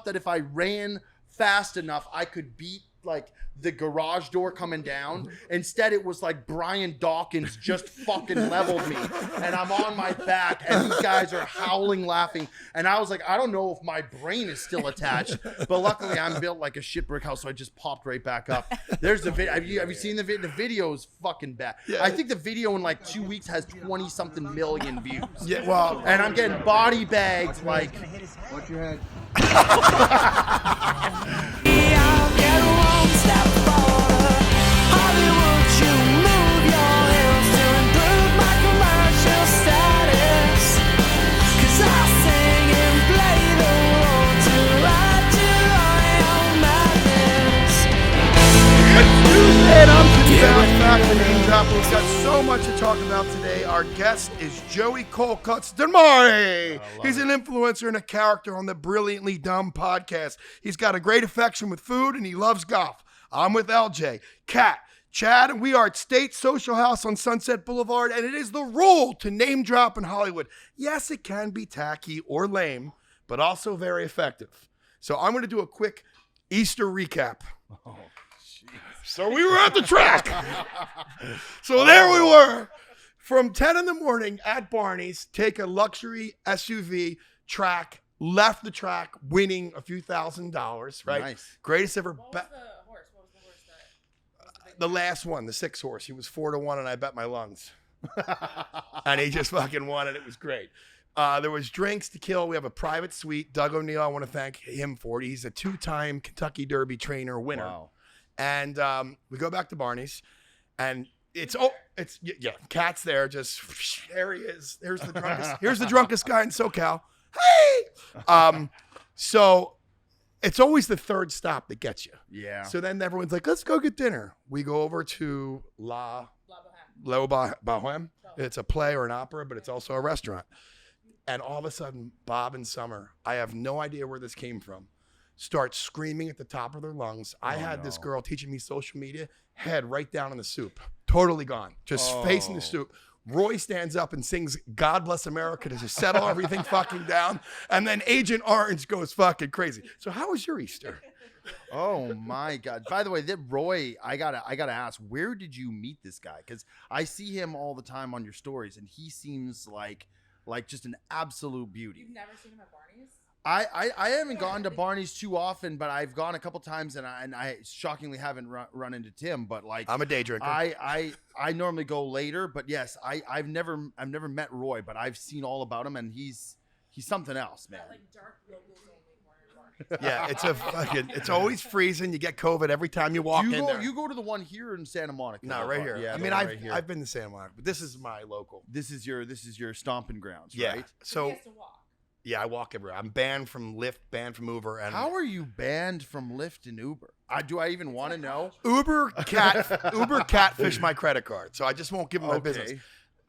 thought that if I ran fast enough, I could beat like the garage door coming down. Instead, it was like Brian Dawkins just fucking leveled me, and I'm on my back, and these guys are howling, laughing, and I was like, I don't know if my brain is still attached, but luckily I'm built like a shit brick house, so I just popped right back up. There's the video. Have you seen the video? The video is fucking bad. Yeah. I think the video in like 2 weeks has 20-something million views. Yeah, well, and I'm getting body bagged like. Watch your head. We've got so much to talk about today. Our guest is Joey Colcuts Demari. He's an influencer and a character on the Brilliantly Dumb podcast. He's got a great affection with food and he loves golf. I'm with LJ, Kat, Chad, and we are at State Social House on Sunset Boulevard, and it is the rule to name drop in Hollywood. Yes, it can be tacky or lame, but also very effective. So I'm going to do a quick Easter recap. Oh. So we were at the track. So there we were. From 10 in the morning at Barney's, take a luxury SUV track, left the track, winning a few $1,000s, right? Nice. Greatest ever bet. What was the horse? The last one, the 6 horse. He was 4-1 and I bet my lungs. And he just fucking won it. It was great. There was drinks to kill. We have a private suite. Doug O'Neill, I want to thank him for it. He's a 2-time Kentucky Derby trainer winner. Wow. And we go back to Barney's, and it's Kat's there. Just there he is. Here's the drunkest guy in SoCal. Hey, so it's always the third stop that gets you. Yeah. So then everyone's like, let's go get dinner. We go over to La Bohème. It's a play or an opera, but it's also a restaurant. And all of a sudden, Bob and Summer, I have no idea where this came from, start screaming at the top of their lungs. I had this girl teaching me social media, head right down in the soup, totally gone, just facing the soup. Roy stands up and sings God Bless America to just settle everything fucking down. And then Agent Orange goes fucking crazy. So how was your Easter? Oh my God. By the way, that Roy, I gotta ask, where did you meet this guy? Because I see him all the time on your stories, and he seems like just an absolute beauty. You've never seen him at Barney's? I haven't gone to Barney's too often, but I've gone a couple times, and I shockingly haven't run into Tim. But like, I'm a day drinker. I normally go later, but yes, I've never met Roy, but I've seen all about him, and he's something else, man. That, like, dark locals only corner. Yeah, it's always freezing. You get COVID every time you walk in there. You go to the one here in Santa Monica? No, right here. Yeah, I mean, I've been to Santa Monica, but this is my local. This is your stomping grounds, yeah. Right? So. He has to walk. Yeah, I walk everywhere. I'm banned from Lyft, banned from Uber. And how are you banned from Lyft and Uber? Do I even want to know? Uber catfished my credit card, so I just won't give them my business.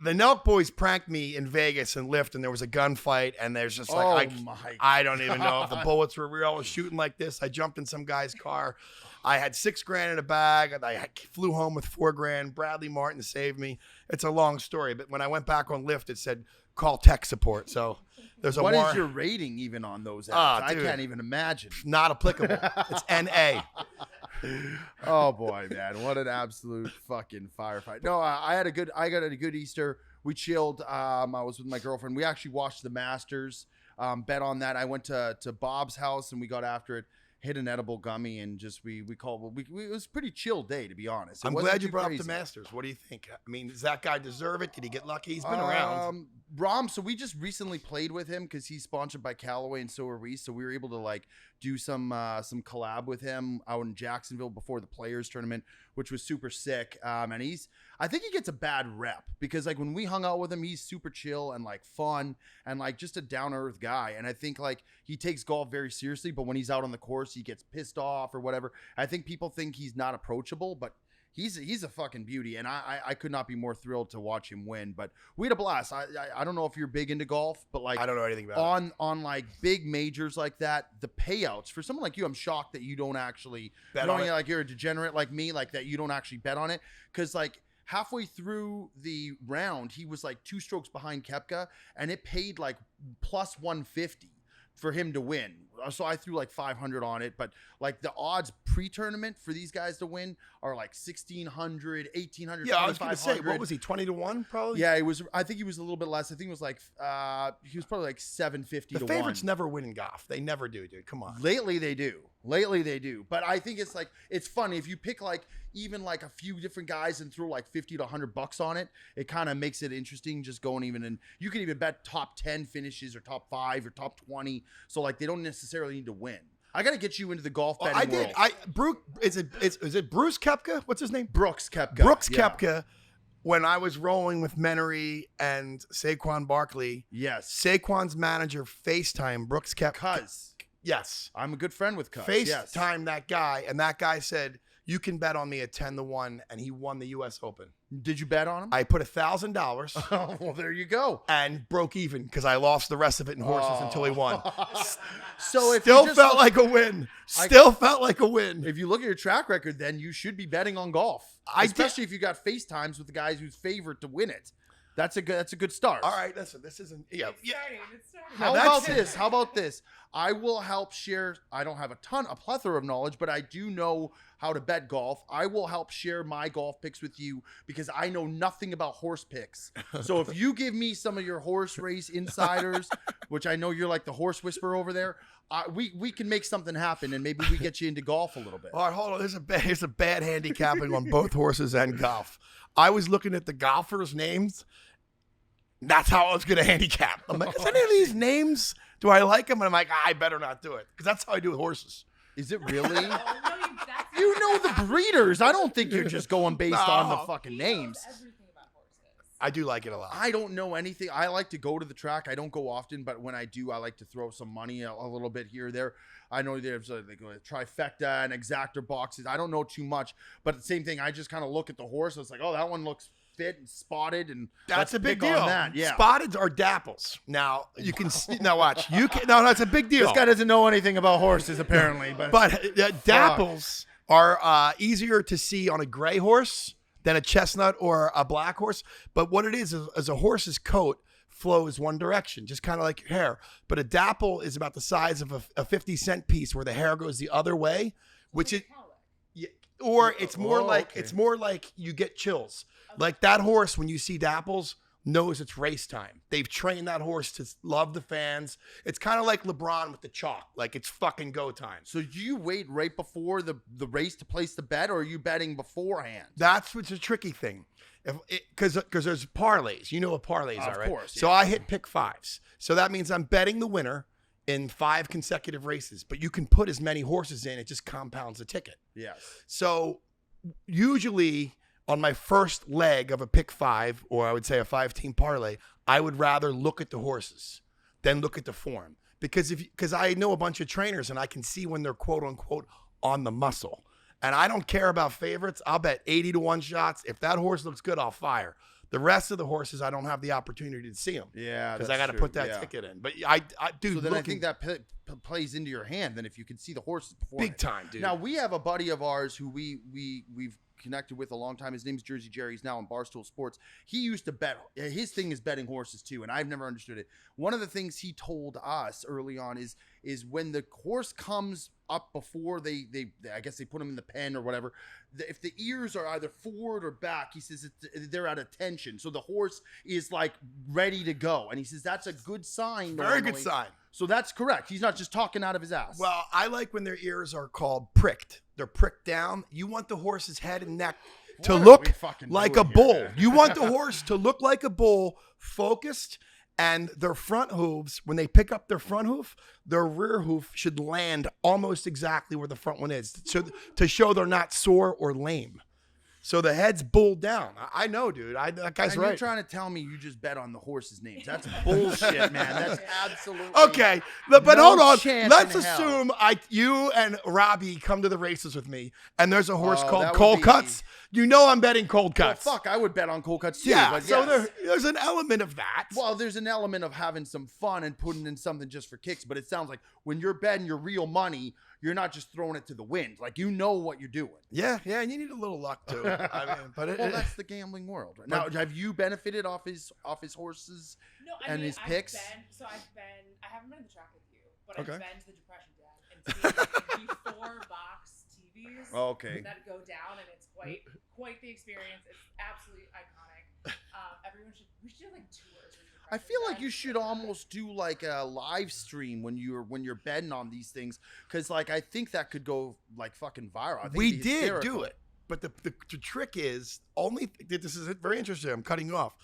The Nelk boys pranked me in Vegas and Lyft, and there was a gunfight, and there's just like, I don't even know if the bullets were real. I was shooting like this. I jumped in some guy's car. I had $6,000 in a bag. I flew home with $4,000. Bradley Martin saved me. It's a long story, but when I went back on Lyft, it said, call tech support. So there's a What is your rating even on those apps? I can't even imagine. Not applicable. It's NA. Oh boy, man, what an absolute fucking firefight. No, I got a good Easter. We chilled. I was with my girlfriend. We actually watched the Masters. Bet on that. I went to Bob's house and we got after it. Hit an edible gummy and just it was a pretty chill day, to be honest. I'm glad you brought up the Masters. What do you think? I mean, does that guy deserve it? Did he get lucky? He's been around. Rom, so we just recently played with him because he's sponsored by Callaway and so are we. So we were able to like do some collab with him out in Jacksonville before the Players Tournament, which was super sick. And I think he gets a bad rep because like when we hung out with him, he's super chill and like fun and like just a down to earth guy. And I think like he takes golf very seriously, but when he's out on the course, he gets pissed off or whatever. I think people think he's not approachable, but he's a fucking beauty, and I could not be more thrilled to watch him win. But we had a blast. I don't know if you're big into golf, but like I don't know anything about it. On like big majors like that, the payouts for someone like you, I'm shocked that you don't actually bet on it. Like you're a degenerate like me, like that you don't actually bet on it because like halfway through the round, he was like 2 strokes behind Koepka, and it paid like plus 150 for him to win. so I threw like 500 on it, but like the odds pre-tournament for these guys to win are like 1,600, 1,800, Yeah, I was gonna say, 2,500. what was he, 20-1 probably? Yeah, it was. I think he was a little bit less. I think it was like he was probably like 750 The to favorites 1. never win in golf. They never do, dude. Come on. Lately they do. Lately they do. But I think it's like it's funny if you pick like even like a few different guys and throw like 50 to $100 on it. It kind of makes it interesting. Just going even and you can even bet top 10 finishes or top 5 or top 20. So like they don't necessarily need to win. I got to get you into the golf betting I did. world. Is it Bruce Koepka? What's his name? Brooks Koepka. Brooks Yeah. Koepka. When I was rolling with Menery and Saquon Barkley, Yes. Saquon's manager FaceTime Brooks Koepka. Cuz Yes. I'm a good friend with Cuz. Yes. FaceTime that guy, and that guy said, "You can bet on me at 10-1," and he won the U.S. Open. Did you bet on him? I put $1,000 Oh, well, there you go. and broke even because I lost the rest of it in horses until he won. So if Still you just felt look- like a win. Still felt like a win. If you look at your track record, then you should be betting on golf, I did- especially if you got FaceTimes with the guys who's favored to win it. That's a good start. All right, listen. This isn't. Yeah. It's starting. It's starting. How Now about that's- this? How about this? I will help share. I don't have a plethora of knowledge, but I do know how to bet golf. I will help share my golf picks with you because I know nothing about horse picks. So if you give me some of your horse race insiders, which I know you're like the horse whisperer over there, we can make something happen and maybe we get you into golf a little bit. All right, hold on. Here's a bad handicapping on both horses and golf. I was looking at the golfers' names. That's how I was going to handicap. I'm like, is any of these names? Do I like them? And I'm like, I better not do it because that's how I do with horses. Is it really? Oh, no, that's You know the breeders. I don't think you're just going based on the No. fucking He names. knows everything about horses. I do like it a lot. I don't know anything. I like to go to the track. I don't go often, but when I do, I like to throw some money a little bit here or there. I know there's a trifecta and exactor boxes. I don't know too much, but the same thing. I just kind of look at the horse. It's like, oh, that one looks fit and spotted, and That's let's a big pick deal. on that. Yeah. Spotted are dapples. Now you can now watch. You can no, that's a big deal. This guy doesn't know anything about horses apparently, but Dapples are easier to see on a gray horse than a chestnut or a black horse. But what it is a horse's coat flows one direction, just kind of like your hair. But a dapple is about the size of a 50-cent piece where the hair goes the other way, which is, yeah, or it's more okay. it's more like you get chills. Like that horse, when you see dapples, knows it's race time. They've trained that horse to love the fans. It's kind of like LeBron with the chalk. Like it's fucking go time. So do you wait right before the race to place the bet, or are you betting beforehand? That's what's a tricky thing. Because there's parlays. You know what parlays Of are, right? course, So yeah. I hit pick fives. So that means I'm betting the winner in 5 consecutive races. But you can put as many horses in, it just compounds the ticket. Yes. So usually on my first leg of a pick 5, or I would say a 5-team parlay, I would rather look at the horses than look at the form. Because I know a bunch of trainers and I can see when they're quote unquote on the muscle. And I don't care about favorites. I'll bet 80-1 shots. If that horse looks good, I'll fire. The rest of the horses, I don't have the opportunity to see them. Yeah, Because that's I got to true. put that Yeah. ticket in. But I dude, So then I looking think that plays into your hand. Then if you can see the horses before, big time, dude. Now we have a buddy of ours who we've connected with a long time. His name's Jersey Jerry. He's now in Barstool Sports. He used to bet. His thing is betting horses too, and I've never understood it. One of the things he told us early on is when the horse comes up before they I guess they put him in the pen or whatever. If the ears are either forward or back, he says they're at attention. So the horse is like ready to go, and he says that's a good sign. very good normally. sign. So that's correct. He's not just talking out of his ass. Well, I like when their ears are called pricked. They're pricked down. You want the horse's head and neck to What are look we fucking like a doing bull. here? You want the horse to look like a bull, focused, and their front hooves, when they pick up their front hoof, their rear hoof should land almost exactly where the front one is, so to show they're not sore or lame. So the head's bulled down. I know, dude. That guy's and right. you're trying to tell me you just bet on the horses' names. That's bullshit, man. That's absolutely Okay, but No hold on. chance Let's in hell. assume you and Robbie come to the races with me, and there's a horse Oh, called that would Cold be- Cuts. You know I'm betting Cold Well, Cuts. fuck, I would bet on cold cuts too. yeah, but so yes. there's an element of that. Well, there's an element of having some fun and putting in something just for kicks. But it sounds like when you're betting your real money, you're not just throwing it to the wind. Like you know what you're doing. yeah, and you need a little luck too. I mean, but Well, that's the gambling world. Now, have you benefited off his horses? No, I And mean, his picks? I haven't been to the track with you, but Okay. I've been to the Depression it's the before box TVs Okay. that go down, and it's quite the experience. It's absolutely iconic. We should do like tours. I feel like you should almost do like a live stream when you're betting on these things, because like I think that could go like fucking viral. I think We it'd be did hysterical. do it, but the trick is this is very interesting. I'm cutting you off.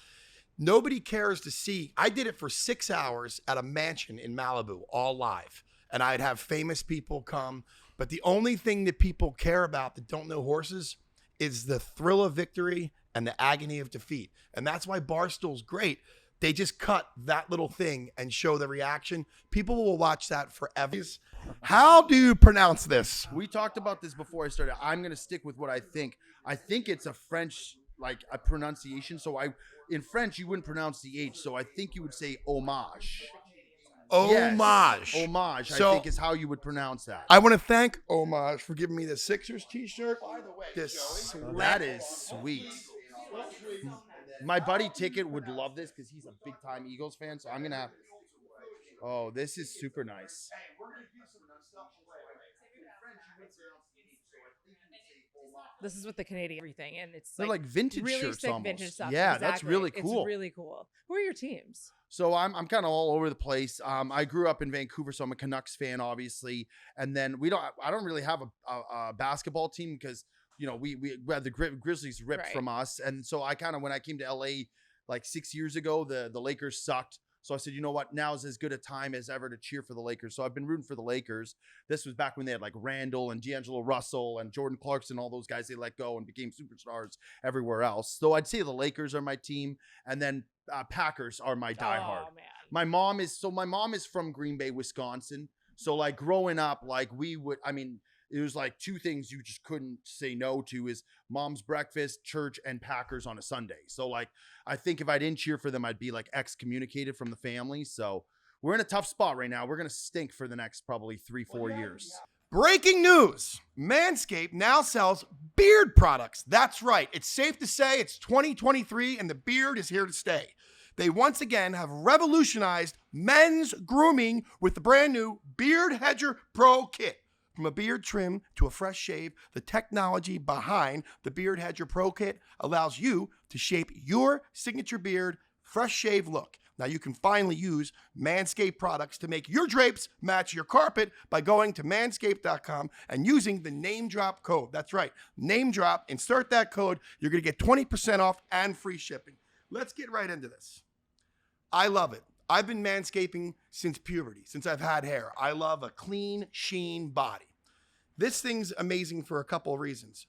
Nobody cares to see. I did it for 6 hours at a mansion in Malibu, all live, and I'd have famous people come. But the only thing that people care about that don't know horses is the thrill of victory and the agony of defeat, and that's why Barstool's great. They just cut that little thing and show the reaction. People will watch that forever. How do you pronounce this? We talked about this before I started. I'm gonna stick with what I think. I think it's a French like a pronunciation. So in French you wouldn't pronounce the H. So I think you would say homage. Homage. Yes, homage. So- I think is how you would pronounce that. I want to thank Homage for giving me the Sixers t-shirt. By the way, That is sweet. My buddy Ticket would love this because he's a big time Eagles fan. So I'm gonna have. Oh, this is super nice. This is with the Canadian everything, and it's They're like vintage really shirts sick almost. vintage stuff. Yeah, that's Exactly. really cool. It's really cool. Who are your teams? So I'm kind of all over the place. I grew up in Vancouver, so I'm a Canucks fan, obviously. And then I don't really have a basketball team because we had the Grizzlies ripped Right. from us, and so I kind of when I came to LA like 6 years ago, the Lakers sucked. So I said, you know what? Now is as good a time as ever to cheer for the Lakers. So I've been rooting for the Lakers. This was back when they had like Randall and D'Angelo Russell and Jordan Clarkson, all those guys they let go and became superstars everywhere else. So I'd say the Lakers are my team, and then Packers are my diehard. Oh man. My mom is from Green Bay, Wisconsin. So like growing up, like it was like two things you just couldn't say no to is mom's breakfast, church, and Packers on a Sunday. So like, I think if I didn't cheer for them, I'd be like excommunicated from the family. So we're in a tough spot right now. We're going to stink for the next probably 3-4 years. Breaking news. Manscaped now sells beard products. That's right. It's safe to say it's 2023 and the beard is here to stay. They once again have revolutionized men's grooming with the brand new Beard Hedger Pro Kit. From a beard trim to a fresh shave, the technology behind the Beard Hedger Pro Kit allows you to shape your signature beard fresh shave look. Now you can finally use Manscaped products to make your drapes match your carpet by going to manscaped.com and using the name drop code. That's right, name drop. Insert that code. You're going to get 20% off and free shipping. Let's get right into this. I love it. I've been manscaping since puberty, since I've had hair. I love a clean, sheen body. This thing's amazing for a couple of reasons.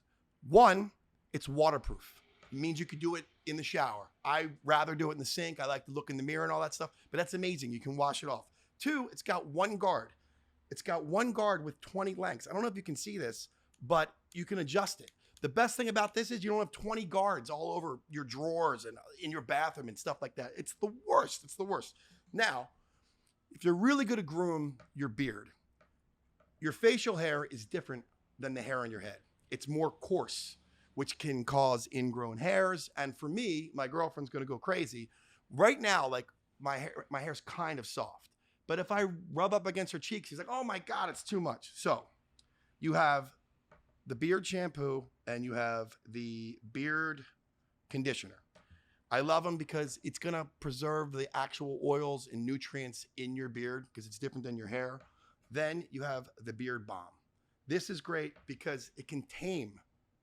One, it's waterproof. It means you could do it in the shower. I rather do it in the sink. I like to look in the mirror and all that stuff, but that's amazing. You can wash it off. Two, it's got one guard. It's got one guard with 20 lengths. I don't know if you can see this, but you can adjust it. The best thing about this is you don't have 20 guards all over your drawers and in your bathroom and stuff like that. It's the worst. It's the worst. Now, if you're really going to groom your beard, your facial hair is different than the hair on your head. It's more coarse, which can cause ingrown hairs. And for me, my girlfriend's going to go crazy. Right now, like my hair's kind of soft. But if I rub up against her cheeks, she's like, oh my God, it's too much. So you have the beard shampoo and you have the beard conditioner. I love them because it's going to preserve the actual oils and nutrients in your beard because it's different than your hair. Then you have the beard balm. This is great because it can tame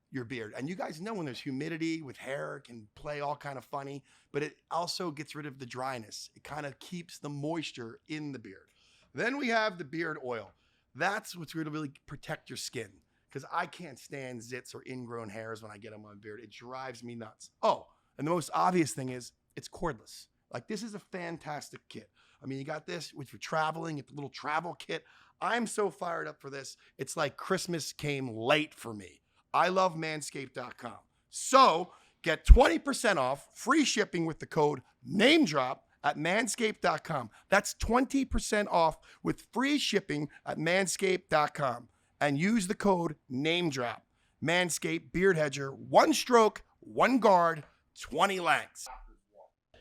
your beard. And you guys know when there's humidity with hair, it can play all kind of funny, but it also gets rid of the dryness. It kind of keeps the moisture in the beard. Then we have the beard oil. That's what's going to really protect your skin because I can't stand zits or ingrown hairs when I get on my beard. It drives me nuts. Oh, and the most obvious thing is it's cordless. Like this is a fantastic kit. I mean, you got this if you're traveling, it's a little travel kit. I'm so fired up for this. It's like Christmas came late for me. I love manscaped.com. So get 20% off free shipping with the code NAMEDROP at manscaped.com. That's 20% off with free shipping at manscaped.com. And use the code NAMEDROP. Manscaped Beard Hedger, one stroke, one guard, 20 lengths.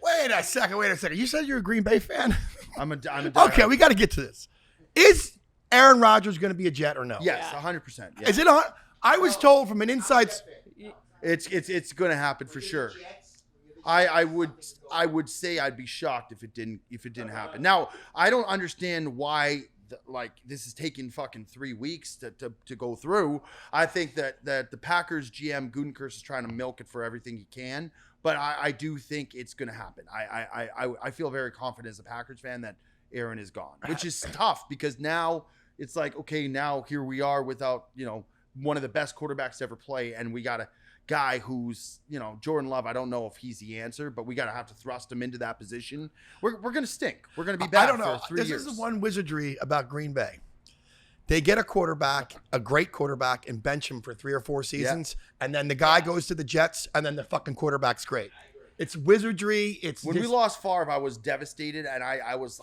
Wait a second. You said you're a Green Bay fan? I'm a Okay, we got to get to this. Is Aaron Rodgers going to be a Jet or no? Yes, Yeah. 100%. Yeah. Is it? I was told from an inside. It's going to happen for sure. I would say I'd be shocked if it didn't happen. Now, I don't understand why this is taking fucking 3 weeks to go through. I think that the Packers GM Gutekunst is trying to milk it for everything he can, but I do think it's going to happen. I feel very confident as a Packers fan that Aaron is gone, which is tough because now it's like, okay, now here we are without, one of the best quarterbacks to ever play, and we got a guy who's, Jordan Love. I don't know if he's the answer, but we got to have to thrust him into that position. We're going to stink. We're going to be bad. I don't know. For 3 This years. is the one wizardry about Green Bay. They get a quarterback, a great quarterback, and bench him for 3 or 4 seasons, and then the guy goes to the Jets, and then the fucking quarterback's great. It's wizardry. When we lost Favre, I was devastated, and I was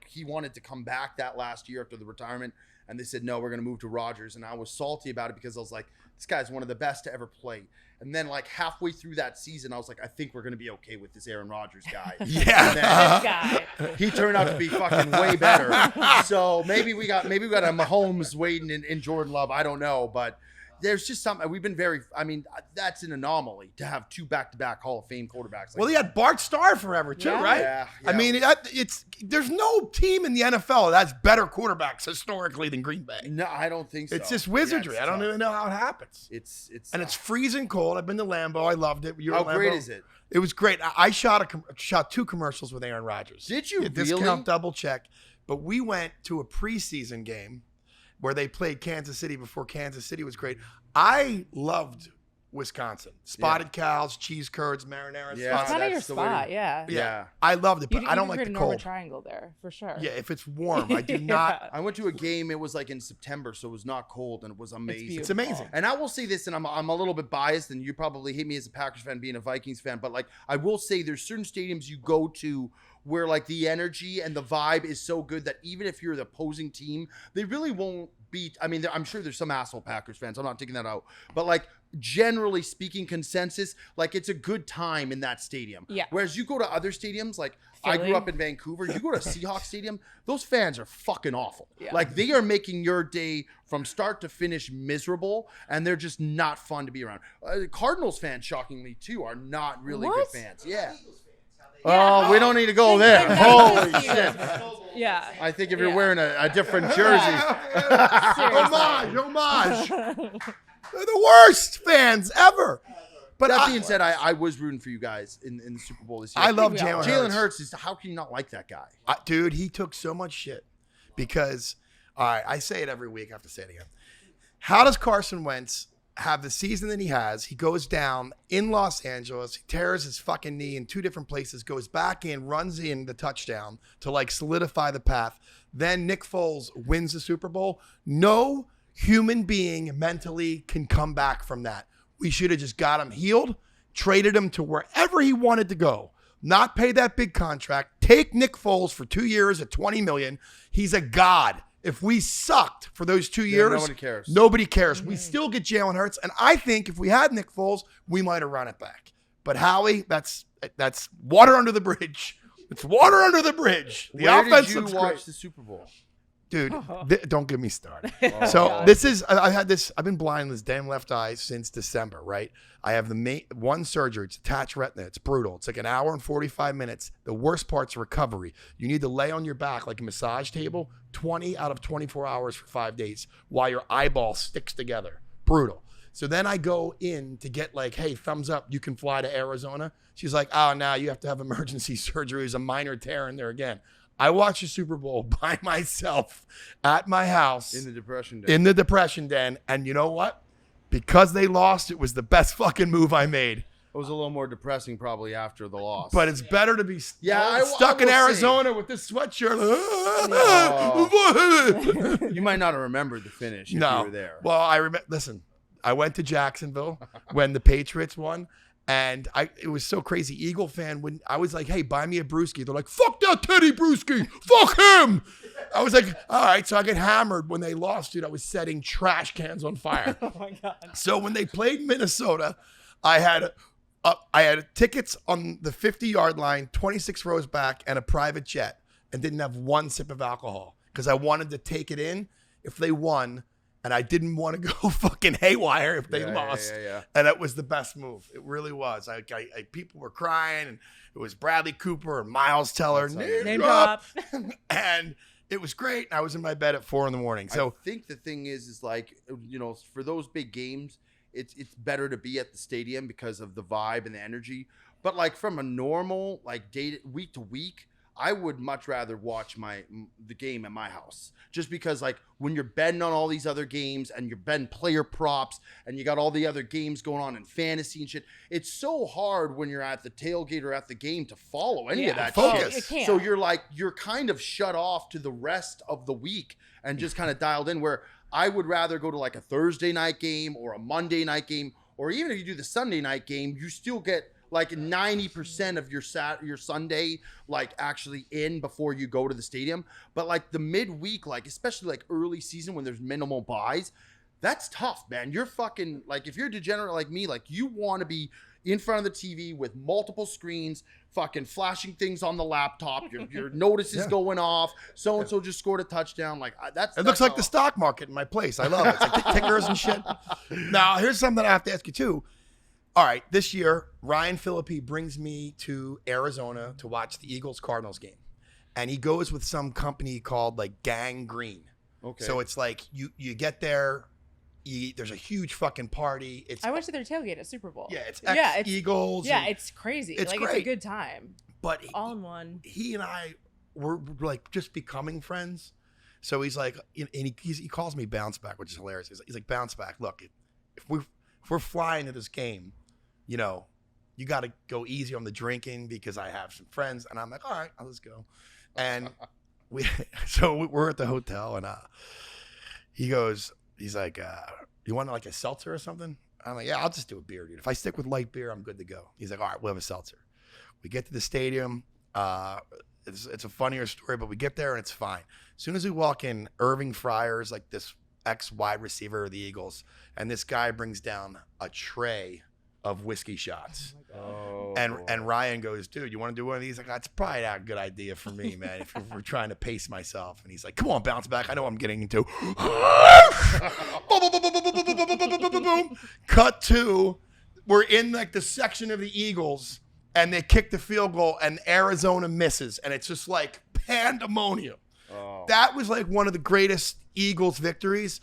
he wanted to come back that last year after the retirement, and they said no, we're going to move to Rodgers, and I was salty about it because I was like, this guy's one of the best to ever play. And then halfway through that season, I was like, I think we're going to be okay with this Aaron Rodgers guy. Yeah. And then Guy. he turned out to be fucking way better. So maybe we got a Mahomes waiting in Jordan Love. I don't know, but there's just something we've been that's an anomaly to have 2 back-to-back Hall of Fame quarterbacks. Well, he had Bart Starr forever too, Yeah. right? Yeah. I mean, there's no team in the NFL that's better quarterbacks historically than Green Bay. No, I don't think so. It's just wizardry. Yeah, I don't tough. even know how it happens. It's And it's freezing cold. I've been to Lambeau. I loved it. You were how at great Lambeau? is it? It was great. I shot 2 commercials with Aaron Rodgers. Did you Discount really? double check. But we went to a preseason game where they played Kansas City before Kansas City was great. I loved Wisconsin. Spotted cows, cheese curds, marinara Yeah. sauce. Kind of your that's the way to- spot, yeah. Yeah. I loved it, but I don't like create the a Norman cold. triangle there for sure. Yeah, if it's warm, I do not. I went to a game. It was in September, so it was not cold, and it was amazing. It's amazing. And I will say this, and I'm a little bit biased, and you probably hate me as a Packers fan being a Vikings fan, but I will say there's certain stadiums you go to where the energy and the vibe is so good that even if you're the opposing team, they really won't beat. I mean, I'm sure there's some asshole Packers fans. I'm not taking that out, but generally speaking, consensus, it's a good time in that stadium. Yeah. Whereas you go to other stadiums, I grew Philly. up in Vancouver. You go to Seahawks Stadium, those fans are fucking awful. Yeah. They are making your day from start to finish miserable, and they're just not fun to be around. Cardinals fans, shockingly, too, are not really What? good fans. Yeah. Yeah, Oh, we don't need to go there. Like, Holy that's shit. Yeah. I think if you're Yeah. wearing a different jersey. Homage. They're the worst fans ever. But That being said, I was rooting for you guys in the Super Bowl this year. I love we all Jalen Jalen Hurts. Hurts. How can you not like that guy? Dude, he took so much shit because, all right, I say it every week. I have to say it again. How does Carson Wentz have the season that he has? He goes down in Los Angeles, he tears his fucking knee in 2 different places, goes back in, runs in the touchdown to solidify the path. Then Nick Foles wins the Super Bowl. No human being mentally can come back from that. We should have just got him healed, traded him to wherever he wanted to go, not pay that big contract, take Nick Foles for 2 years at $20 million. He's a god. If we sucked for those 2 years, nobody cares. Nobody cares. We still get Jalen Hurts, and I think if we had Nick Foles, we might have run it back. But Howie, that's water under the bridge. It's water under the bridge. The Where offense did you looks watch great. the Super Bowl? Dude, don't get me started. Oh, So God. this is, I've been blind in this damn left eye since December, right? I have one surgery. It's attached retina. It's brutal. It's 1 hour and 45 minutes. The worst part's recovery. You need to lay on your back like a massage table 20 out of 24 hours for 5 days while your eyeball sticks together. Brutal. So then I go in to get hey, thumbs up, you can fly to Arizona. She's like, oh, now you have to have emergency surgery. There's a minor tear in there again. I watched the Super Bowl by myself at my house In the Depression day. in the Depression Den. And you know what? Because they lost, it was the best fucking move I made. It was a little more depressing probably after the loss. But it's better to be Yeah, stuck I in will Arizona with this sweatshirt. you might not have remembered the finish if you No. were there. Well, I remember. Listen, I went to Jacksonville when the Patriots won, and it was so crazy. Eagle fan, when I was like, "Hey, buy me a brewski," they're like, "Fuck that Teddy Brewski, fuck him." I was like, "All right." So I get hammered when they lost, dude. I was setting trash cans on fire. Oh my God. So when they played Minnesota, I had tickets on the 50-yard line, 26 rows back, and a private jet, and didn't have one sip of alcohol because I wanted to take it in if they won, and I didn't want to go fucking haywire if they lost. Yeah. And that was the best move. It really was. I people were crying, and it was Bradley Cooper and Miles Teller. Name drop. And it was great. And I was in my bed at 4 a.m. So I think the thing is like, for those big games, it's better to be at the stadium because of the vibe and the energy. But like from a normal like day week to week, I would much rather watch the game at my house, just because like when you're betting on all these other games and you're betting player props and you got all the other games going on in fantasy and shit, it's so hard when you're at the tailgate or at the game to follow any of that focus. shit. So you're kind of shut off to the rest of the week and just kind of dialed in, where I would rather go to like a Thursday night game or a Monday night game, or even if you do the Sunday night game, you still get like 90% of your Sunday like actually in before you go to the stadium. But like the midweek, like especially like early season when there's minimal buys, that's tough, man. You're fucking like, if you're a degenerate like me, like you want to be in front of the TV with multiple screens, fucking flashing things on the laptop. Your notice is going off. So and so just scored a touchdown. Like it looks like the stock market in my place. I love it. It's like the tickers and shit. Now here's something I have to ask you too. All right, this year, Ryan Phillippe brings me to Arizona to watch the Eagles-Cardinals game. And he goes with some company called like Gang Green. Okay. So it's like you get there, there's a huge fucking party. I went to their tailgate at Super Bowl. Yeah, it's ex-Eagles. Yeah, it's crazy. It's It's a good time. But all in one. He and I were like just becoming friends. So he's like, and he calls me Bounceback, which is hilarious. He's like, Bounceback, look, if we're flying to this game, you got to go easy on the drinking because I have some friends. And I'm like, all right, let's go. And we're at the hotel, and he's like, you want like a seltzer or something? I'm like, yeah, I'll just do a beer, dude. If I stick with light beer, I'm good to go. He's like, all right, we'll have a seltzer. We get to the stadium. It's a funnier story, but we get there and it's fine. As soon as we walk in, Irving Fryer's like this ex-wide receiver of the Eagles, and this guy brings down a tray of whiskey shots. And Ryan goes, dude, you want to do one of these? Like, that's probably not a good idea for me, man, if we're trying to pace myself. And he's like, come on, bounce back. I know what I'm getting into. Cut to, we're in like the section of the Eagles, and they kick the field goal, and Arizona misses. And it's just like pandemonium. Oh. That was like one of the greatest Eagles victories.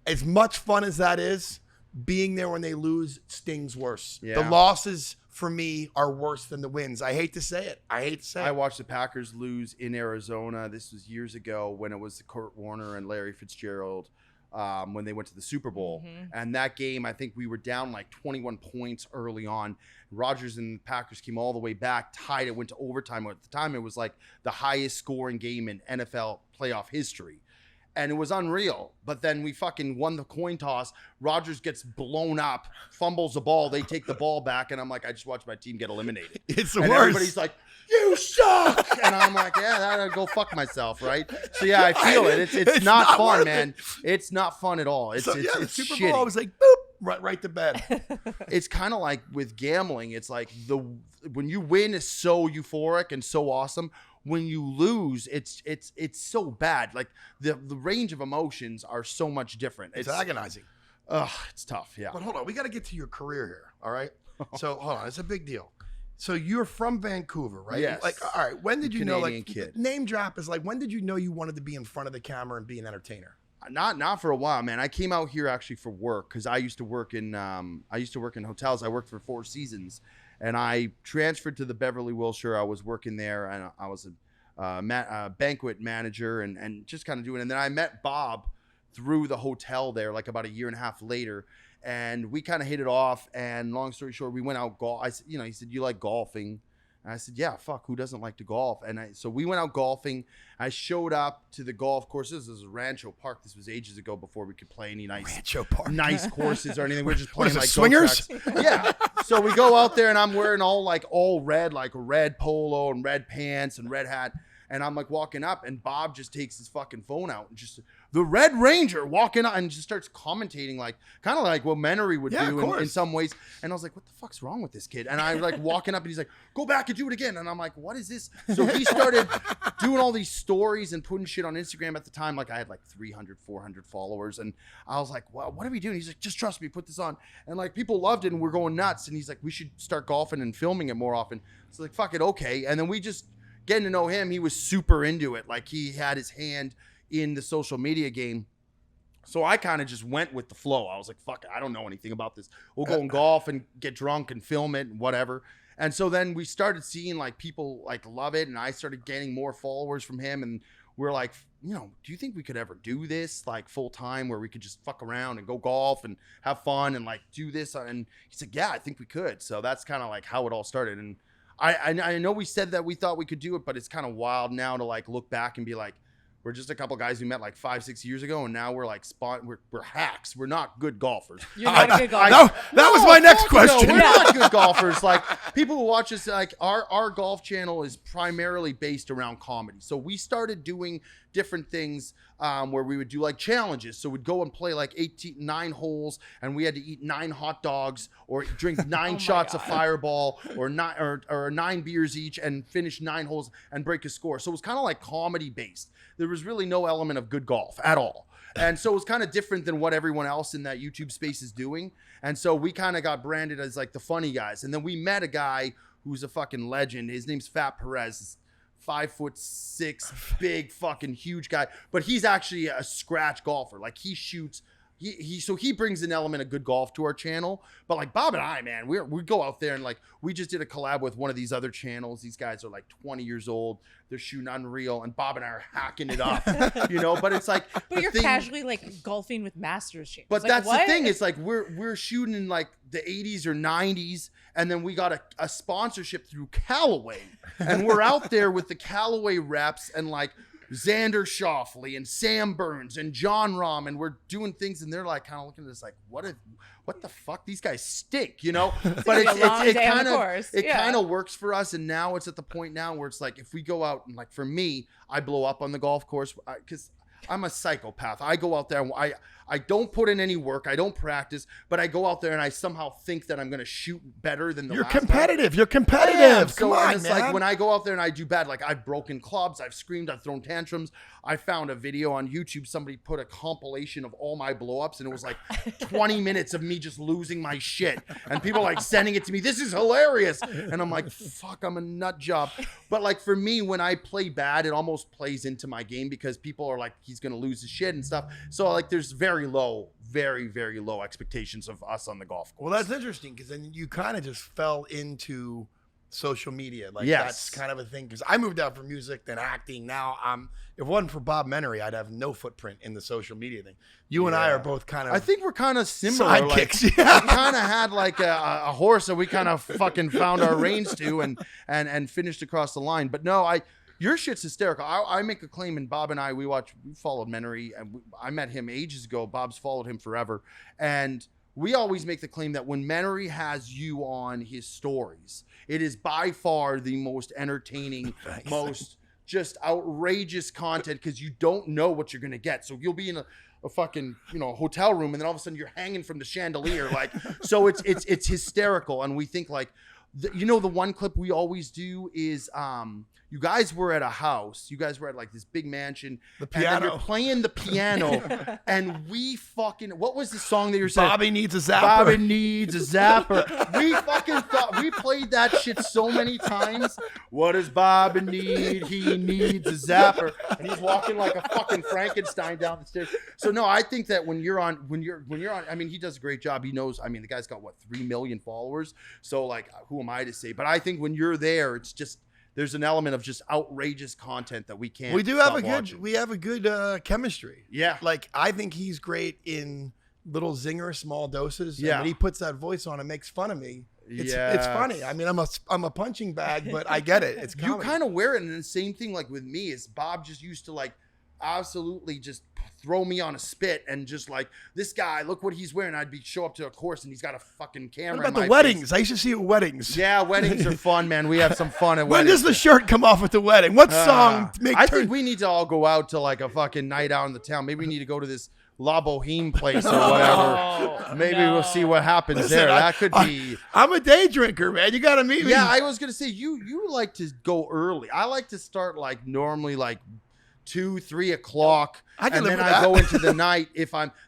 As much fun as that is, being there when they lose stings worse. Yeah. The losses for me are worse than the wins. I hate to say it. I watched the Packers lose in Arizona. This was years ago when it was Kurt Warner and Larry Fitzgerald when they went to the Super Bowl. Mm-hmm. And that game, I think we were down like 21 points early on. Rodgers and the Packers came all the way back, tied it, went to overtime. At the time, it was like the highest scoring game in NFL playoff history. And it was unreal. But then we fucking won the coin toss. Rodgers gets blown up, fumbles the ball. They take the ball back. And I'm like, I just watched my team get eliminated. It's the and worst. Everybody's like, you suck. And I'm like, yeah, that'll go fuck myself, right? So, yeah, I feel it. It's not fun, man. It's not fun at all. It's the it's Super shitty. Bowl was like, boop, right to bed. It's kind of like with gambling. It's like when you win is so euphoric and so awesome. When you lose, it's so bad. Like the range of emotions are so much different. It's agonizing. It's tough. Yeah. But hold on, we got to get to your career here. All right. So hold on, it's a big deal. So you're from Vancouver, right? Yes. Like, all right. When did you know? Like, kid. Name drop is like, when did you know you wanted to be in front of the camera and be an entertainer? Not for a while, man. I came out here actually for work because I used to work in hotels. I worked for 4 Seasons. And I transferred to the Beverly Wilshire. I was working there, and I was a banquet manager and just kind of doing it. And then I met Bob through the hotel there, like about a year and a half later. And we kind of hit it off. And long story short, we went out golf. He said, you like golfing? And I said, yeah, fuck, who doesn't like to golf? And so we went out golfing. I showed up to the golf course. This was Rancho Park. This was ages ago before we could play any nice courses or anything. We were just playing like swingers. Yeah. So we go out there and I'm wearing all red, like red polo and red pants and red hat. And I'm like walking up and Bob just takes his fucking phone out and just the Red Ranger walking out, and just starts commentating like kind of like what Menery would do in some ways. And I was like, what the fuck's wrong with this kid? And I like walking up and he's like, go back and do it again. And I'm like, what is this? So he started doing all these stories and putting shit on Instagram at the time. Like I had like 300, 400 followers. And I was like, well, what are we doing? He's like, just trust me, put this on. And like people loved it and we're going nuts. And he's like, we should start golfing and filming it more often. So like, fuck it. Okay. And then we just getting to know him. He was super into it. Like he had his hand in the social media game. So I kind of just went with the flow. I was like, fuck it, I don't know anything about this. We'll go and golf and get drunk and film it and whatever. And so then we started seeing like people like love it. And I started getting more followers from him. And we're like, you know, do you think we could ever do this like full time where we could just fuck around and go golf and have fun and like do this? And he's like, yeah, I think we could. So that's kind of like how it all started. And I know we said that we thought we could do it, but it's kind of wild now to like look back and be like, we're just a couple guys who met like 5-6 years ago, and now we're like we're hacks. We're not good golfers. You're not a good golfer. That was my next question. No, we're not good golfers. Like people who watch us, like our golf channel is primarily based around comedy. So we started doing different things where we would do like challenges. So we'd go and play like 9 holes, and we had to eat 9 hot dogs or drink 9 shots of Fireball or 9 beers each and finish 9 holes and break a score. So it was kind of like comedy based. There was really no element of good golf at all. And so it was kind of different than what everyone else in that YouTube space is doing. And so we kind of got branded as like the funny guys. And then we met a guy who's a fucking legend. His name's Fat Perez. 5'6", big fucking huge guy, but he's actually a scratch golfer. Like he shoots, he brings an element of good golf to our channel. But like Bob and I, man, we go out there and like we just did a collab with one of these other channels. These guys are like 20 years old. They're shooting Unreal, and Bob and I are hacking it up, you know. But it's like, but you're casually like golfing with Masters channels. But like, that's what? the thing. It's like we're shooting in like the 80s or 90s, and then we got a sponsorship through Callaway, and we're out there with the Callaway reps and like Xander Schauffele and Sam Burns and John Rahm, and we're doing things, and they're like kind of looking at us like, what the fuck? These guys stink, you know? But it kind of works for us, and now it's at the point now where it's like if we go out and like for me, I blow up on the golf course because I'm a psychopath. I go out there and I don't put in any work. I don't practice, but I go out there and I somehow think that I'm going to shoot better than the last guy. You're competitive. Come on, and it's man. like when I go out there and I do bad, like I've broken clubs, I've screamed, I've thrown tantrums. I found a video on YouTube. Somebody put a compilation of all my blow-ups, and it was like 20 minutes of me just losing my shit. And people like sending it to me. This is hilarious. And I'm like, fuck, I'm a nut job. But like for me, when I play bad, it almost plays into my game because people are like, he's going to lose his shit and stuff. So like there's very, very low expectations of us on the golf course. Well, that's interesting because then you kind of just fell into social media. Like that's kind of a thing because I moved out from music, then acting. Now if it wasn't for Bob Menery, I'd have no footprint in the social media thing. You and I are both kind of, I think we're kind of similar. Sidekicks. Like, we kind of had like a horse that we kind of fucking found our reins to and finished across the line. But no, your shit's hysterical. I make a claim, and Bob and I, we followed Menery, and I met him ages ago. Bob's followed him forever. And we always make the claim that when Menery has you on his stories, it is by far the most entertaining, most just outrageous content because you don't know what you're going to get. So you'll be in a fucking, hotel room, and then all of a sudden you're hanging from the chandelier. Like, so it's hysterical. And we think like, the one clip we always do is, you guys were at a house. You guys were at like this big mansion. The piano. And you're playing the piano. And we fucking, what was the song that you were saying? Bobby needs a zapper. Bobby needs a zapper. We fucking thought, we played that shit so many times. What does Bobby need? He needs a zapper. And he's walking like a fucking Frankenstein down the stairs. So no, I think that when you're on, I mean, he does a great job. He knows, I mean, the guy's got 3 million followers. So like, who am I to say? But I think when you're there, it's just, there's an element of just outrageous content that we can't. We do have a good chemistry. Yeah. Like I think he's great in little zinger, small doses. Yeah. And when he puts that voice on and makes fun of me, it's funny. I mean, I'm a punching bag, but I get it. It's comedy. You kind of wear it, and the same thing like with me is Bob just used to like absolutely just throw me on a spit and just like, this guy, look what he's wearing. I'd show up to a course and he's got a fucking camera. What about in the my weddings? face. I used to see you at weddings. Yeah, weddings are fun, man. We have some fun at When weddings. does the shirt come off at the wedding? What song? I think we need to all go out to like a fucking night out in the town. Maybe we need to go to this La Boheme place or whatever. Maybe we'll see what happens Listen, there. That could be. I'm a day drinker, man. You got to meet me. Yeah, I was gonna say you like to go early. I like to start like normally like 2-3 o'clock, I can and live then with I that. go into the night.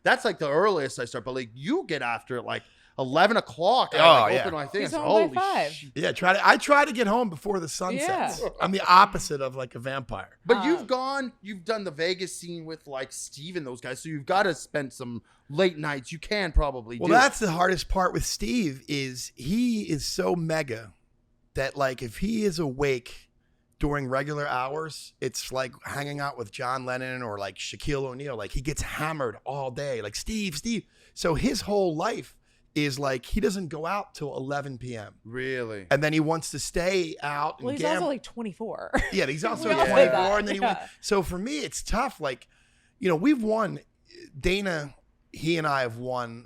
That's like the earliest I start. But like you get after it like 11 o'clock. I like, open my thing. He's It's home by holy 5. shit. Yeah, I try to get home before the sun sets. Yeah. I'm the opposite of like a vampire. But you've done the Vegas scene with like Steve and those guys, so you've got to spend some late nights. You can probably Well, do that's the hardest part with Steve is he is so mega that like if he is awake during regular hours, it's like hanging out with John Lennon or like Shaquille O'Neal. Like he gets hammered all day. Like Steve. So his whole life is like he doesn't go out till 11 p.m. Really? And then he wants to stay out and Well, he's gamble. also like 24. Yeah, he's also We all 24, say that. and then he Yeah. went. So for me, it's tough. Like, we've won. Dana, he and I have won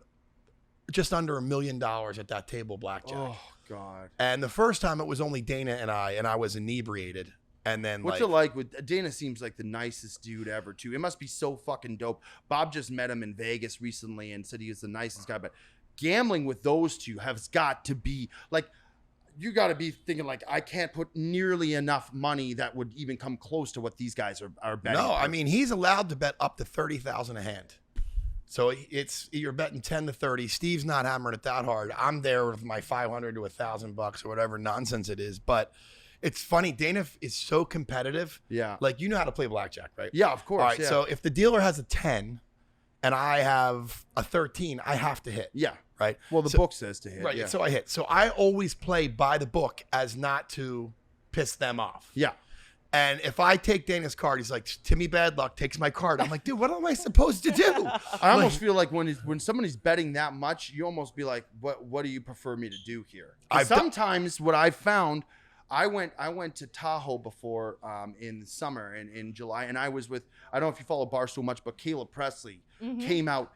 just under $1 million at that table blackjack. Oh God. And the first time it was only Dana and I was inebriated. And then What's it like with Dana? Seems like the nicest dude ever too. It must be so fucking dope. Bob just met him in Vegas recently and said he was the nicest guy. But gambling with those two has got to be like, you got to be thinking like, I can't put nearly enough money that would even come close to what these guys are betting. No, I mean he's allowed to bet up to 30,000 a hand. So you're betting 10 to 30. Steve's not hammering it that hard. I'm there with my 500 to $1,000 or whatever nonsense it is. But it's funny. Dana is so competitive. Yeah. Like you know how to play blackjack, right? Yeah, of course. All right. Yeah. So if the dealer has a 10 and I have a 13, I have to hit. Yeah. Right. Well, the book says to hit. Right. Yeah. So I hit. So I always play by the book as not to piss them off. Yeah. And if I take Dana's card, he's like, Timmy bad luck takes my card. I'm like, dude, what am I supposed to do? I almost feel like when somebody's betting that much, you almost be like, what do you prefer me to do here? Sometimes what I found, I went to Tahoe before in the summer in July, and I was with, I don't know if you follow Barstool much, but Caleb Presley came out.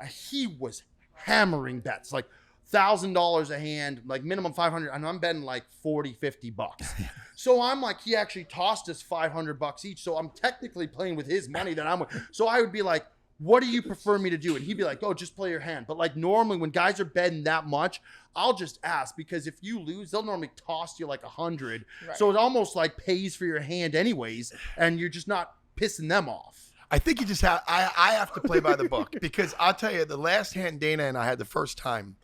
He was hammering bets like $1,000 a hand, like minimum 500, and I'm betting like 40, $50. So I'm like, he actually tossed us $500 each. So I'm technically playing with his money that I'm with. So I would be like, what do you prefer me to do? And he'd be like, oh, just play your hand. But like normally when guys are betting that much, I'll just ask, because if you lose, they'll normally toss you like 100. Right. So it almost like pays for your hand anyways, and you're just not pissing them off. I think you just have, I have to play by the book because I'll tell you, the last hand Dana and I had the first time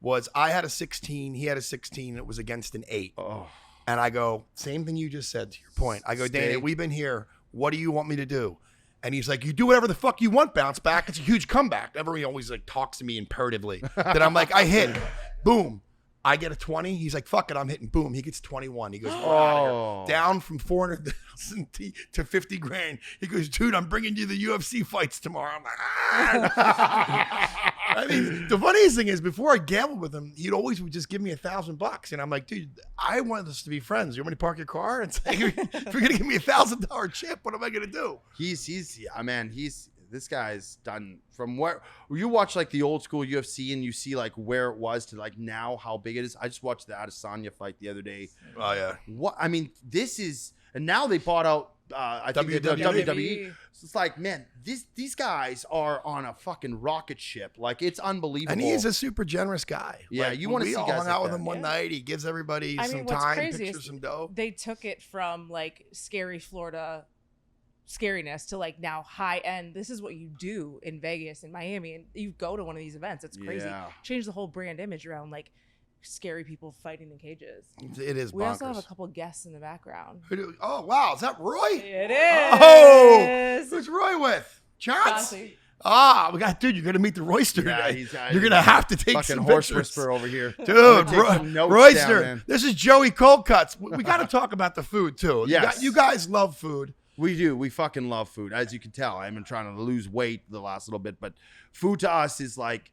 was I had a 16, he had a 16, it was against an 8. Oh. And I go, same thing you just said to your point. I go, Dana, we've been here. What do you want me to do? And he's like, you do whatever the fuck you want, Bounceback. It's a huge comeback. Everyone always like talks to me imperatively. Then I'm like, I hit. Boom. I get a 20. He's like, fuck it, I'm hitting. Boom. He gets 21. He goes, we're out of here. Down from 400,000 to 50 grand. He goes, dude, I'm bringing you the UFC fights tomorrow. I'm like, ah. I mean, the funniest thing is before I gambled with him, he'd always would just give me $1,000. And I'm like, dude, I wanted us to be friends. You want me to park your car? And say, if you're going to give me $1,000 chip, what am I going to do? This guy's done from where you watch like the old school UFC and you see like where it was to like now how big it is. I just watched the Adesanya fight the other day. Oh, yeah. What I mean, this is, and now they bought out I think they did WWE. So it's like, man, these guys are on a fucking rocket ship. Like it's unbelievable. And he's a super generous guy. Yeah, like, you want to see we all guys hung like out with that. him one night. He gives everybody some what's time, crazy pictures is some dough. they took it from like scary Florida scariness to like now high end. This is what you do in Vegas and Miami, and you go to one of these events. It's crazy. Yeah. Change the whole brand image around like scary people fighting in cages. It is bonkers. We also have a couple guests in the background. Oh, wow. Is that Roy? It is. Oh, who's Roy with? Chance? Chauncey. We got, dude, you're going to meet the Royster today. You're going to have to take fucking some horse pictures. whisperer over here. Dude, Take some notes Royster, down, man. this is Joey Cold Cuts. We got to talk about the food, too. Yes. You guys love food. We do. We fucking love food. As you can tell, I've been trying to lose weight the last little bit, but food to us is like,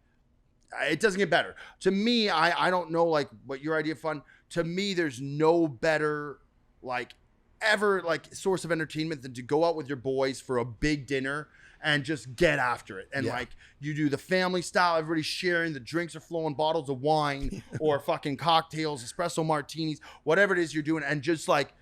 it doesn't get better. To me, I don't know like what your idea of fun. To me, there's no better like ever like source of entertainment than to go out with your boys for a big dinner and just get after it. And like you do the family style, everybody's sharing, the drinks are flowing, bottles of wine or fucking cocktails, espresso martinis, whatever it is you're doing. And just like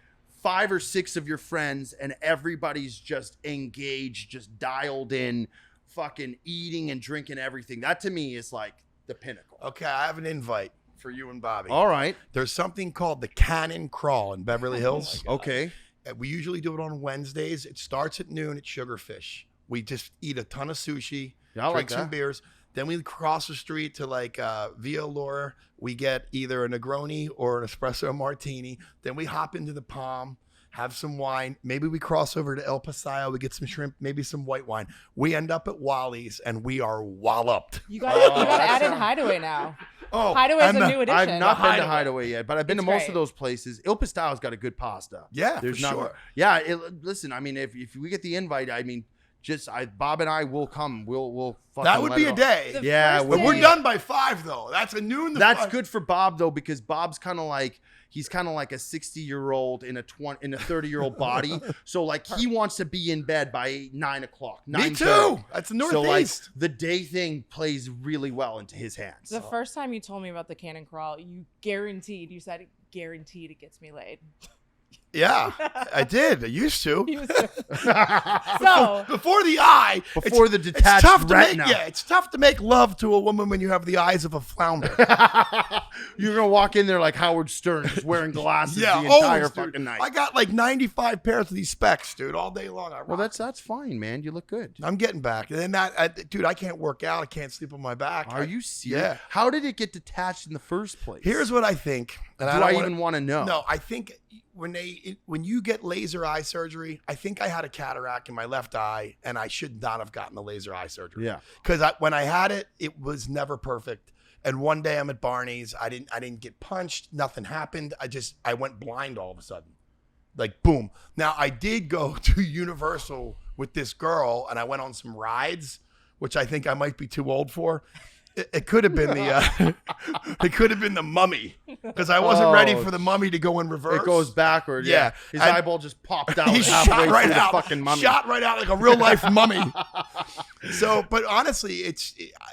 5 or 6 of your friends and everybody's just engaged, just dialed in, fucking eating and drinking everything. That to me is like the pinnacle. Okay, I have an invite for you and Bobby. All right. There's something called the Cannon Crawl in Beverly Hills. Okay. We usually do it on Wednesdays. It starts at noon at Sugarfish. We just eat a ton of sushi, drink some beers. Then we cross the street to like Via Laura. We get either a Negroni or an espresso martini. Then we hop into the Palm, have some wine. Maybe we cross over to El Pasillo. We get some shrimp, maybe some white wine. We end up at Wally's and we are walloped. You got to add in Hideaway now. Oh, Hideaway's a new addition. I've not been to Hideaway yet, but I've been to most of those places. Il Pastaio's got a good pasta. Yeah, there's for sure. Yeah, listen, I mean, if we get the invite, I mean, Bob and I will come. We'll fucking that would be a day. Yeah, but we're done by 5 though. That's a noon. That's good for Bob though, because Bob's kind of like a 60-year-old in a 30-year-old body. So like he wants to be in bed by 9 o'clock. Me too. That's the Northeast. So like the day thing plays really well into his hands. The first time you told me about the Cannon Crawl, you said guaranteed it gets me laid. Yeah, I did. I used to. So before the eye, before the detached retina. It's tough to make love to a woman when you have the eyes of a flounder. You're gonna walk in there like Howard Stern, just wearing glasses the entire fucking night. I got like 95 pairs of these specs, dude, all day long. Well, that's fine, man. You look good. I'm getting back. And then dude, I can't work out. I can't sleep on my back. Are you serious? Yeah. How did it get detached in the first place? Here's what I think. And Do I even want to know? No, I think when you get laser eye surgery, I think I had a cataract in my left eye, and I should not have gotten the laser eye surgery. Yeah, because when I had it, it was never perfect. And one day I'm at Barney's, I didn't get punched, nothing happened. I went blind all of a sudden, like boom. Now I did go to Universal with this girl, and I went on some rides, which I think I might be too old for. It could have been the Mummy, because I wasn't ready for the Mummy to go in reverse. It goes backward. Yeah, his eyeball just popped out. He shot right out. Fucking mummy. Shot right out like a real life mummy. So, but honestly,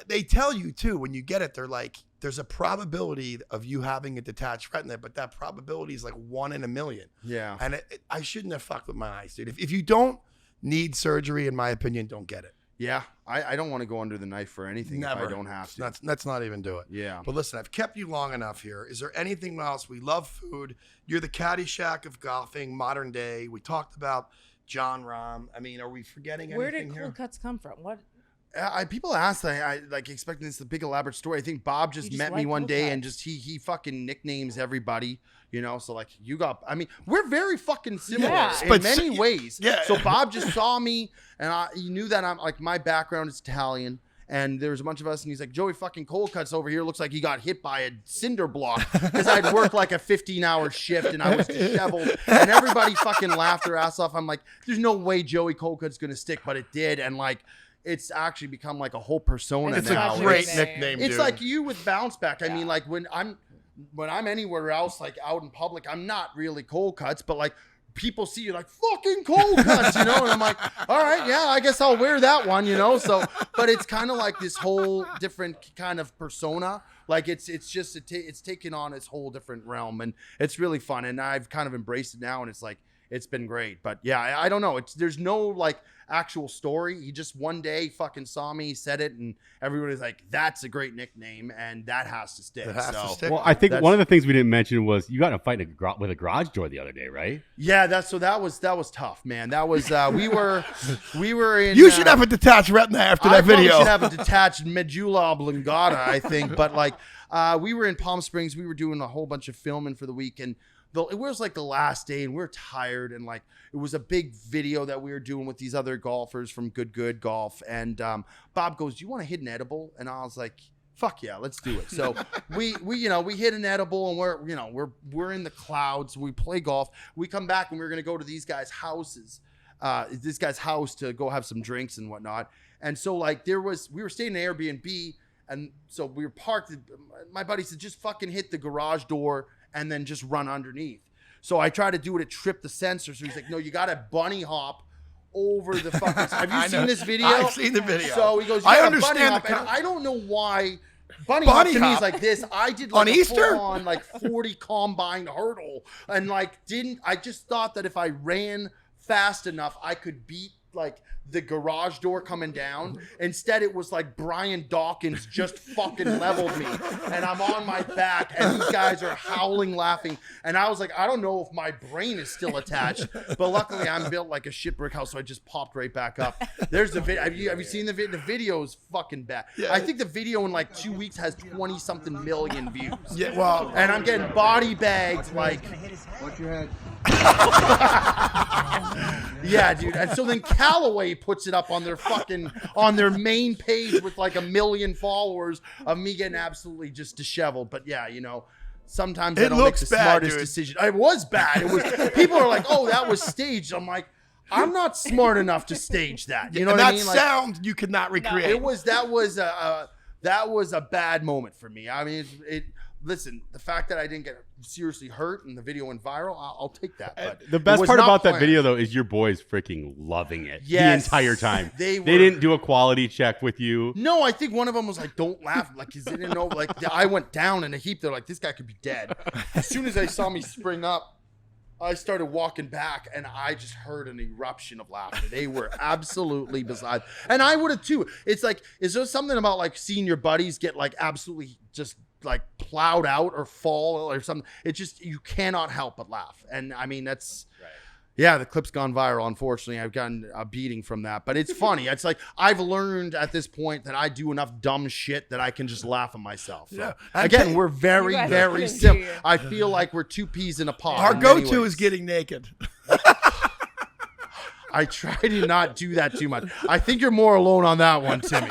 they tell you too when you get it. They're like, there's a probability of you having a detached retina, but that probability is like 1 in a million. Yeah, and I shouldn't have fucked with my eyes, dude. If you don't need surgery, in my opinion, don't get it. Yeah, I don't want to go under the knife for anything. Never. If I don't have to. Let's not even do it. Yeah. But listen, I've kept you long enough here. Is there anything else? We love food. You're the Caddyshack of golfing, modern day. We talked about John Rahm. I mean, are we forgetting anything Where did here? cold cuts come from? What? People ask, I like expecting this a big elaborate story. I think Bob just met me one day and just he fucking nicknames everybody, you know. So like we're very fucking similar in many ways. Yeah. So Bob just saw me and he knew that I'm like, my background is Italian. And there's a bunch of us, and he's like, Joey fucking Cold Cuts over here looks like he got hit by a cinder block, because I'd worked like a 15-hour shift and I was disheveled, and everybody fucking laughed their ass off. I'm like, there's no way Joey Cold Cut's gonna stick, but it did, and like, it's actually become like a whole persona It's now. a great nickname, It's dude. like you with Bounceback. I mean, like when I'm anywhere else, like out in public, I'm not really Cold Cuts, but like people see you like fucking Cold Cuts, you know, and I'm like, all right, yeah, I guess I'll wear that one, you know. So, but it's kind of like this whole different kind of persona. Like it's taken on its whole different realm, and it's really fun, and I've kind of embraced it now, and it's like, it's been great. But yeah, I don't know. There's no like actual story. He just one day fucking saw me, said it, and everybody's like, that's a great nickname, and that has to stick. It has to stick. Well, I think one of the things we didn't mention was you got in a fight with a garage door the other day, right? Yeah, that was tough, man. That was we were in. You should have a detached retina after that video. I should have a detached medulla oblongata, I think. But like, we were in Palm Springs. We were doing a whole bunch of filming for the week, and it was like the last day, and we were tired, and like it was a big video that we were doing with these other golfers from Good Golf, and Bob goes, "Do you want to hit an edible?" And I was like, "Fuck yeah, let's do it." So we hit an edible, and we're in the clouds. We play golf. We come back, and we're gonna go to these guys' houses, this guy's house, to go have some drinks and whatnot. And so like we were staying in an Airbnb, and so we were parked. My buddy said, "Just fucking hit the garage door and then just run underneath." So I tried to do it, it tripped the sensor. So he's like, no, you got to bunny hop over the fucking. Have you seen this video? I've seen the video. So he goes, I gotta understand bunny hop, the and I don't know why. Bunny hop to me hop? is like this. I did like On a Easter? full-on like 40 combine hurdle, and like I just thought that if I ran fast enough, I could beat like the garage door coming down. Instead, it was like Brian Dawkins just fucking leveled me, and I'm on my back, and these guys are howling, laughing, and I was like, I don't know if my brain is still attached, but luckily I'm built like a shit brick house, so I just popped right back up. There's the video. Have you seen the video? The video is fucking bad. Yeah. I think the video in like 2 weeks has 20-something million views. Yeah, well, And I'm getting body bagged like. Watch your head. Yeah, dude. And so then Callaway puts it up on their main page with like 1 million followers of me getting absolutely just disheveled. But yeah, you know, sometimes I It don't make looks the bad, smartest dude. decision. It was bad. It was. People are like, "Oh, that was staged." I'm like, I'm not smart enough to stage that. You know and what I that mean? Like, sound you could not recreate. that was a bad moment for me. I mean, listen, the fact that I didn't get seriously hurt and the video went viral, I'll take that. But The it best was part not about that planned. video, though, is your boys freaking loving it Yes. the entire time. They were- didn't do a quality check with you. No, I think one of them was like, "Don't laugh," like because they didn't know. Like I went down in a heap. They're like, "This guy could be dead." As soon as they saw me spring up, I started walking back, and I just heard an eruption of laughter. They were absolutely beside, and I would have too. It's like, is there something about like seeing your buddies get like absolutely just like plowed out or fall or something? It just, you cannot help but laugh. And I mean, that's. Yeah, the clip's gone viral. Unfortunately, I've gotten a beating from that, but it's funny. It's like I've learned at this point that I do enough dumb shit that I can just laugh at myself. So, Yeah. again, we're very, You guys very are simple. cute. I feel like we're two peas in a pod. Our in many go-to ways. is getting naked. I try to not do that too much. I think you're more alone on that one, Timmy.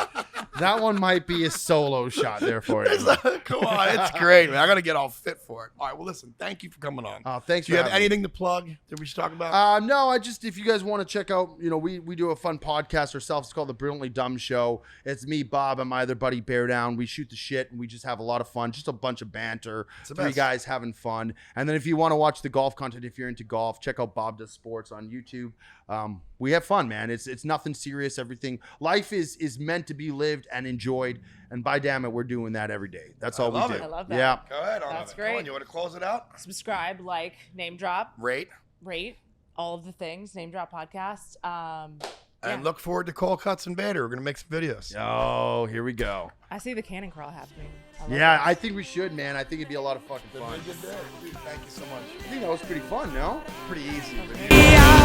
That one might be a solo shot there for you. Come on, it's great, man. I got to get all fit for it. All right, well, listen, thank you for coming on. Thanks. Do you for have having me. anything to plug that we should talk about? No, I just, if you guys want to check out, you know, we do a fun podcast ourselves. It's called The Brilliantly Dumb Show. It's me, Bob, and my other buddy Bear Down. We shoot the shit and we just have a lot of fun. Just a bunch of banter. the Three best. guys having fun. And then if you want to watch the golf content, if you're into golf, check out Bob Does Sports on YouTube. We have fun, man. It's nothing serious. Everything. Life is meant to be lived and enjoyed. And by damn it, we're doing that every day. That's all we love do. it. I love that. Yeah. Go ahead. That's Come on, great. you want to close it out? Subscribe, like, name drop, Rate. rate, all of the things. Name drop podcast. And Yeah. look forward to Cole Cuts and Bader. We're going to make some videos. Oh, here we go. I see the cannon crawl happening. I love Yeah, this. I think we should, man. I think it'd be a lot of fucking fun. Dude, thank you so much. I think that was pretty fun, no? Pretty easy. But Yeah.